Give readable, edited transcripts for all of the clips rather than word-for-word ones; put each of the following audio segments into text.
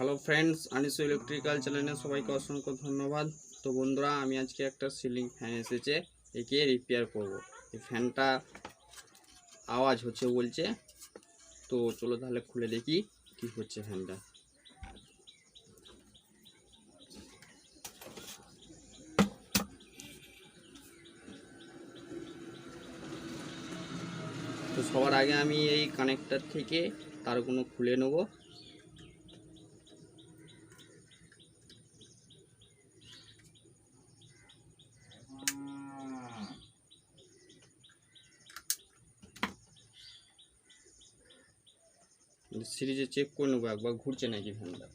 Hello friends, আনিসু electrical চ্যানেলে সবাইকে অসংখ্য ধন্যবাদ। তো বন্ধুরা, আমি আজকে একটা সিলিং ফ্যান এসেছে, একে রিপেয়ার করব। এই ফ্যানটা আওয়াজ হচ্ছে বলছে, তো চলো তাহলে খুলে দেখি কি হচ্ছে ফ্যানটা। তো সবার আগে আমি এই কানেক্টর থেকে তারগুলো খুলে নেব। সিরিজে চেক করে নেবো একবার ঘুরছে নাকি ফ্যানটা।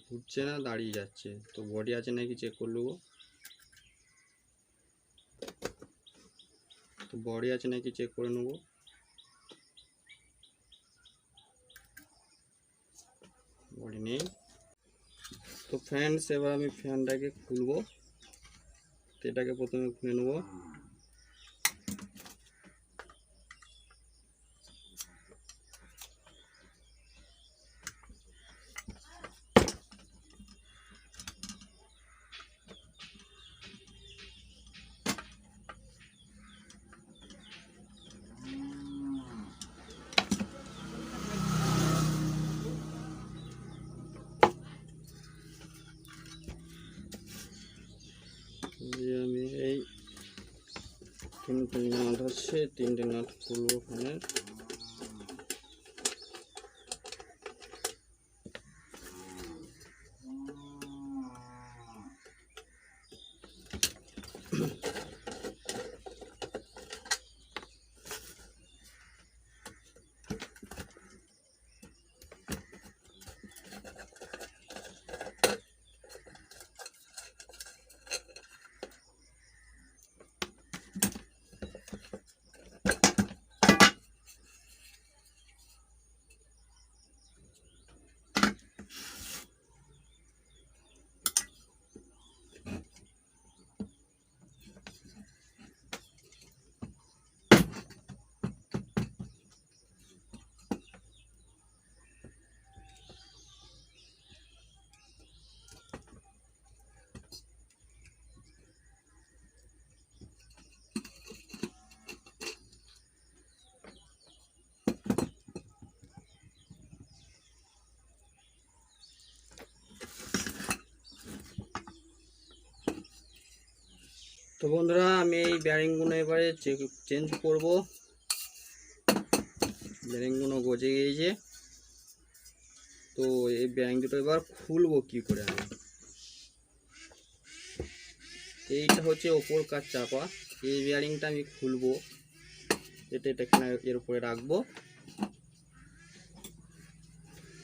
ঘুরছে না, দাঁড়িয়ে যাচ্ছে। তো বডি আছে নাকি চেক করে নেবো। তো বডি আছে নাকি চেক করে নেবো। বডি নেই। তো ফ্রেন্ডস, এবার আমি ফ্যানটাকে খুলবো। তো এটাকে প্রথমে খুলে নেবো। আমি এই তিনটে নাট হচ্ছে, তিনটে নাট খুলবো ফ্যানের। তো বন্ধুরা, আমি এই ব্যারিংগুলো এবারে চেঞ্জ করব। ব্যারিংগুলো গজে গিয়েছে, তো এই ব্যারিং দুটো এবার খুলবো কি করে। আমি এইটা হচ্ছে ওপরকার চাপা, এই ব্যারিংটা আমি খুলবো। এটা এখানে এর উপরে রাখবো,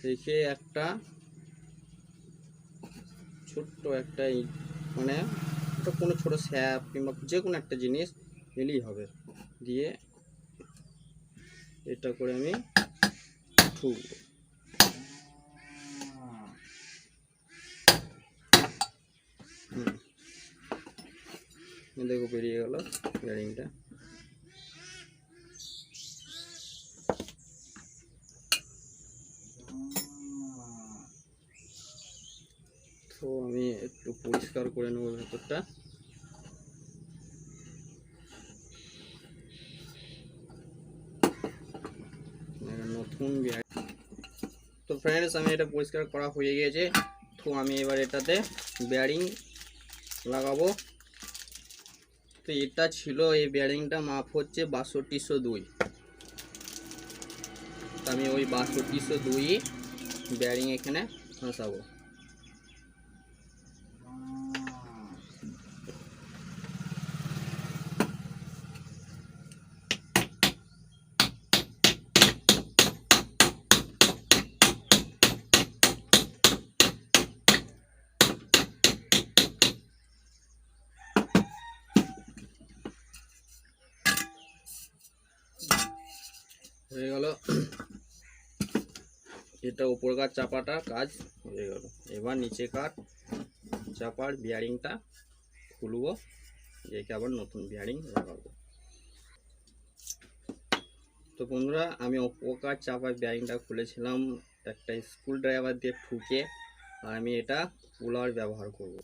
রেখে একটা ছোট্ট একটা মানে কোনো ছোট স্যাপ কিংবা যে কোনো একটা জিনিস নিলেই হবে, দিয়ে এটা করে আমি ঠুকবো। দেখো বেরিয়ে গেল ব্যারিংটা। তো আমি একটু পরিষ্কার করে নেবো ভেতরটা। নতুন তো ফ্রেন্ডস, আমি এটা পরিষ্কার করা হয়ে গিয়েছে। তো আমি এবার এটাতে ব্যারিং লাগাবো। তো এটা ছিল, এই ব্যারিংটা মাপ হচ্ছে 6202। আমি ওই 6202 ব্যারিং এখানে ফাঁসাবো। হয়ে গেল। এটা উপরকার চাপাটা কাজ হয়ে গেল। এবার নিচেকার চাপার বিয়ারিংটা খুলবো, একে আবার নতুন বিয়ারিং লাগাবো। তো বন্ধুরা, আমি উপরকার চাপার বিয়ারিংটা খুলেছিলাম একটা স্ক্রু ড্রাইভার দিয়ে ঠুকে, আর আমি এটা পুলার ব্যবহার করব।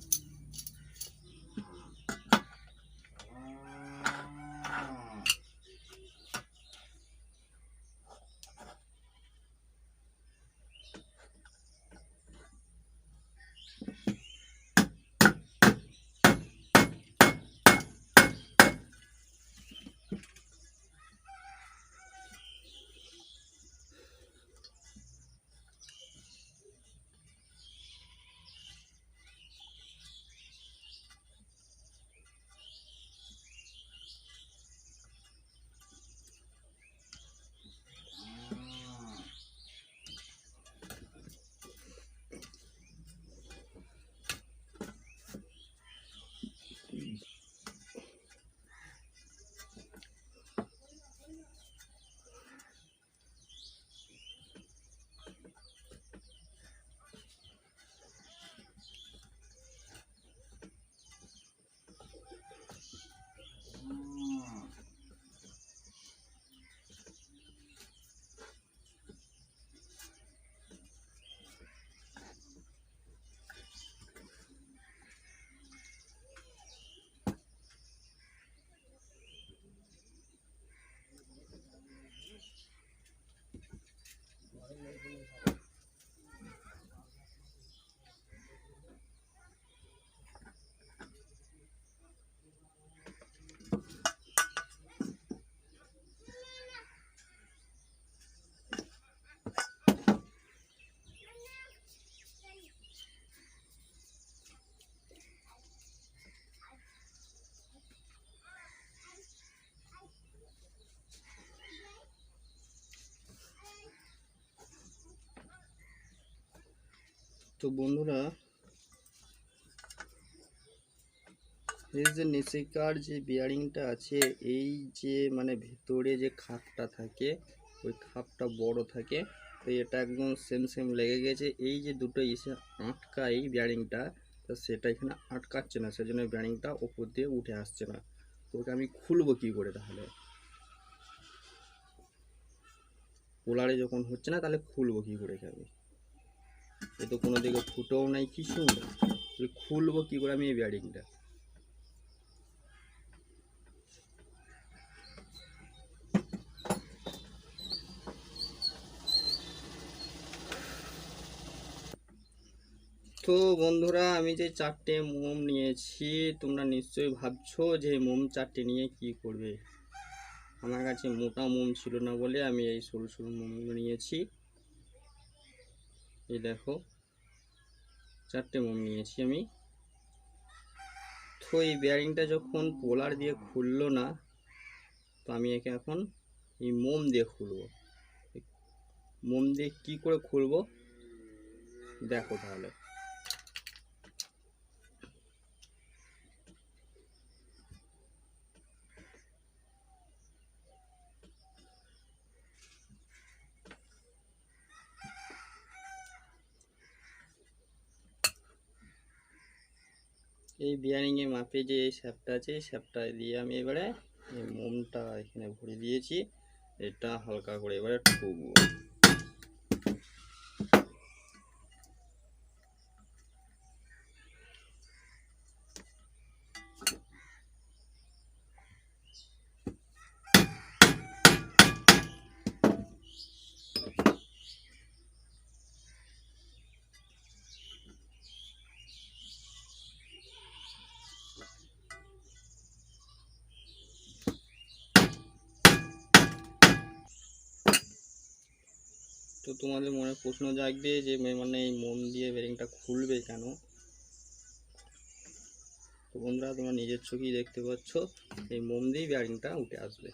তো বন্ধুরা, এই যে নিচেকার যে বিয়ারিংটা আছে, এই যে মানে ভিতরে যে খাপটা থাকে, ওই খাপটা বড় থাকে, তো এটা একদম সেম সেম লেগে গেছে। এই যে দুটো এসে আটকায় এই বিয়ারিংটা, তো সেটা এখানে আটকাচ্ছে না, সেজন্য বিয়ারিংটা ওপর দিয়ে উঠে আসছে না। তো ওকে আমি খুলবো কি করে তাহলে? পোলারে যখন হচ্ছে না, তাহলে খুলবো কি করে আমি? এ তো কোনো দিকে ফুটোও নাই, কিছু নেই, খুলবো কি করে আমি এই বিয়ারিংটা? তো বন্ধুরা, আমি যে 4টে মোম নিয়েছি, তোমরা নিশ্চয়ই ভাবছো যে মোম 4টে নিয়ে কি করবে। আমার কাছে মোটা মোম ছিল না বলে আমি এই সরু সরু মোমগুলো নিয়েছি। এই দেখো, 4টে মোম নিয়েছি আমি। তো এই বেয়ারিংটা যখন পোলার দিয়ে খুললো না, তো আমি একে এখন এই মোম দিয়ে খুলবো। মোম দিয়ে কি করে খুলবো দেখো তাহলে। এই বিয়ারিংয়ের মাপে যে শ্যাপটা আছে, এই শ্যাপটা দিয়ে আমি এবারে এই মোমটা এখানে ভরে দিয়েছি। এটা হালকা করে এবারে ঠুকবো। তো তোমাদের মনে প্রশ্ন জাগবে যে মানে এই মোম দিয়ে বেরিংটা খুলবে কেন? তো বন্ধুরা, তোমরা নিজের চোখেই দেখতে পাচ্ছ, এই মোম দিয়ে বেরিংটা উঠে আসবে।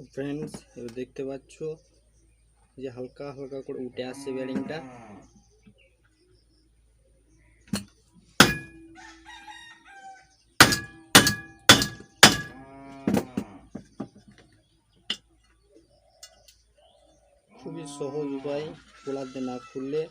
তো ফ্রেন্ডস, এবার দেখতে পাচ্ছ যে হালকা হালকা করে উঠে আসছে বেয়ারিংটা। খুবই সহজ উপায় খোলা দিয়ে না খুললে।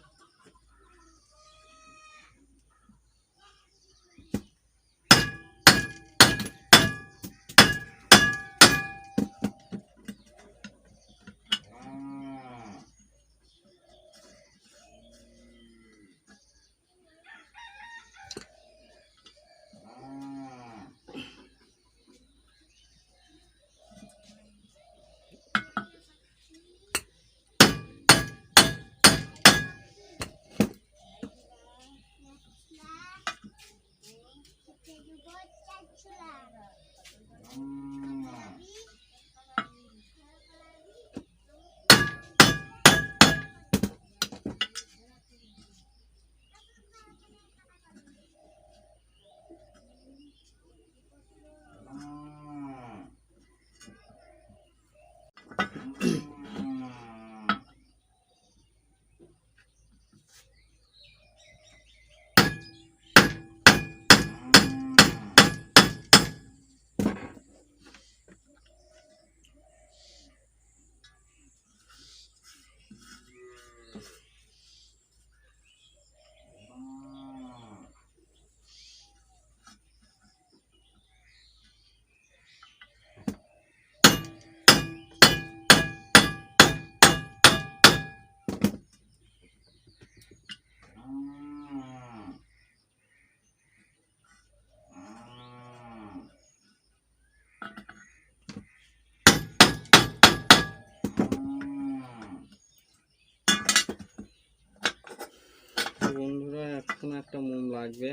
বন্ধুরা, এখন একটা মোম লাগবে।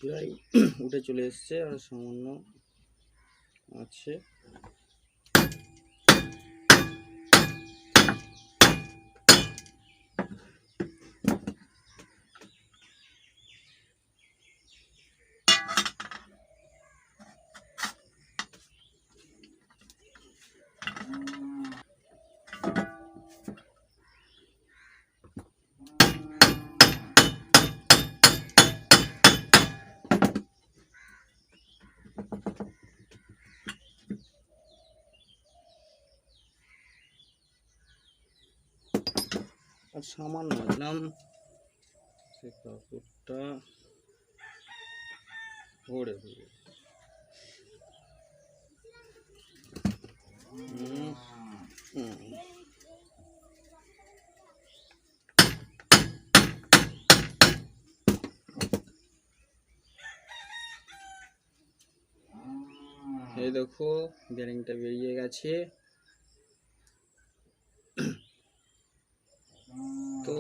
প্রায় উঠে চলে এসছে, আর সামান্য আছে। আর সামান্য দিলাম, সে কাপড়টা ভরে দেবে। এই দেখো বেয়ারিংটা বেরিয়ে গেছে। তো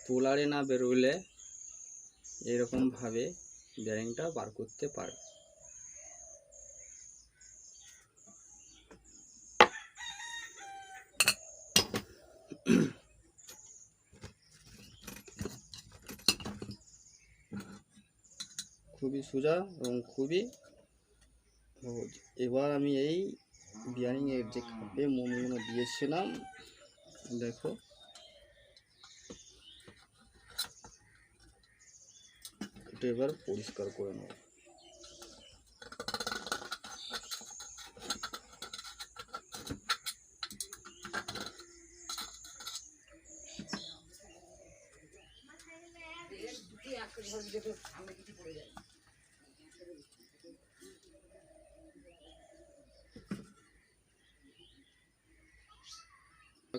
পোলারে না বেরোলে এরকম ভাবে বেয়ারিংটা বার করতে পারবে। খুবই সোজা এবং খুবই সহজ। এবার আমি এই বিয়ারিং এর যে খাপে মোমগুলো দিয়েছিলাম, দেখো এটা এবার পরিষ্কার করে নেব।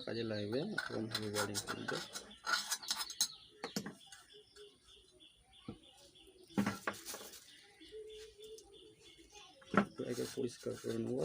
কাজে লাগবে এরকম ভাবে বেয়ারিং খুলতে। এটাকে পরিষ্কার করে নেব।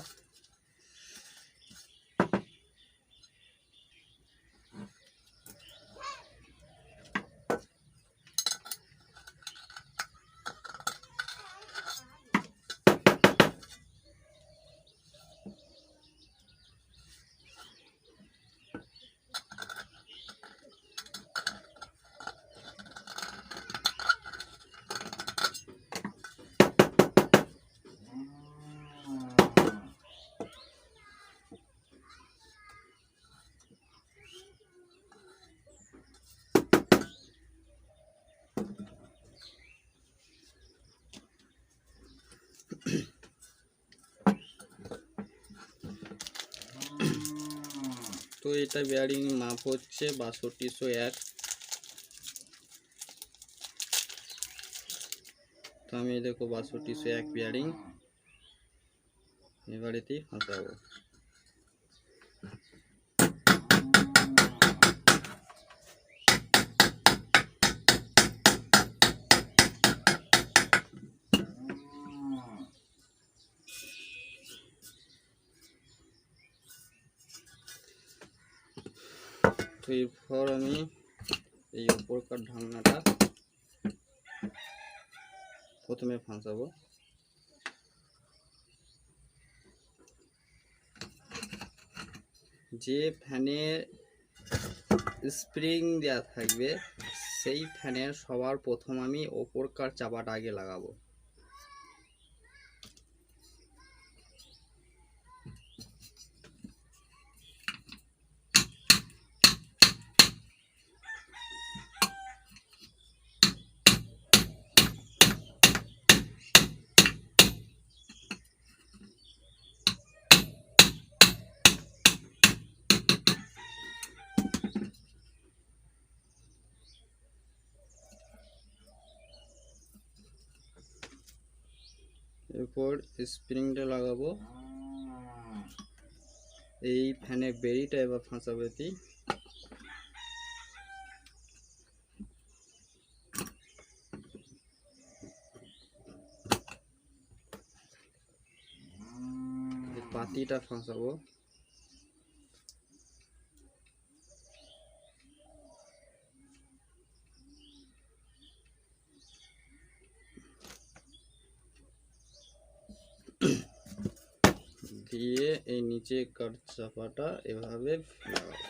তো এটা বেয়ারিং মাপ হচ্ছে 6201। তো আমি দেখো 6201 বেয়ারিং এবারেতেই ফাঁসাবো। তো এরপর আমি এই উপরকার ঢাকনাটা প্রথমে ফাঁসাবো। যে ফ্যানের স্প্রিং দেওয়া থাকবে সেই ফ্যানের সবার প্রথম আমি ওপরকার চাপাটা আগে লাগাবো। এরপর স্প্রিংটা লাগাবো। এই ফ্যানের বেড়িটা এবার ফাঁসাবো। পাতিটা ফাঁসাবো। দিয়ে এই নিচে কাঠ চাপাটা এভাবে লাগাবো।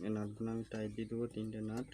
এই নাটগুলো আমি টাইট দিয়ে দেবো, 3টে নাট।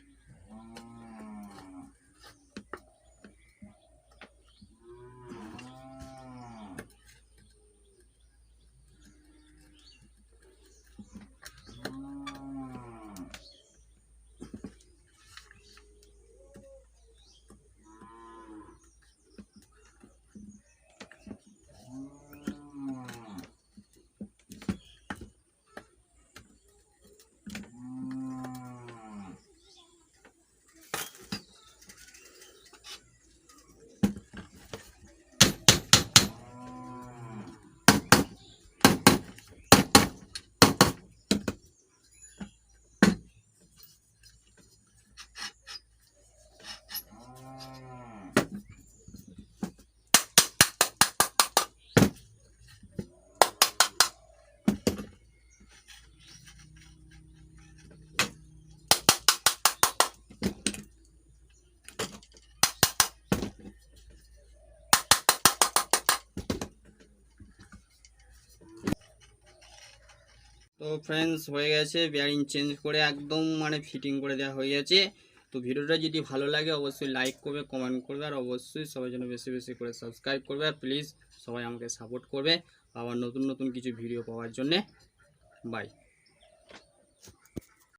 তো ফ্রেন্ডস হয়ে গেছে, বেয়ারিং চেঞ্জ করে একদম মানে ফিটিং করে দেওয়া হয়ে গেছে। তো ভিডিওটা যদি ভালো লাগে অবশ্যই লাইক করবে, কমেন্ট করবে, আর অবশ্যই সবাই যেন বেশি বেশি করে সাবস্ক্রাইব করবে। আর প্লিজ সবাই আমাকে সাপোর্ট করবে আবার নতুন নতুন কিছু ভিডিও পাওয়ার জন্যে। বাই।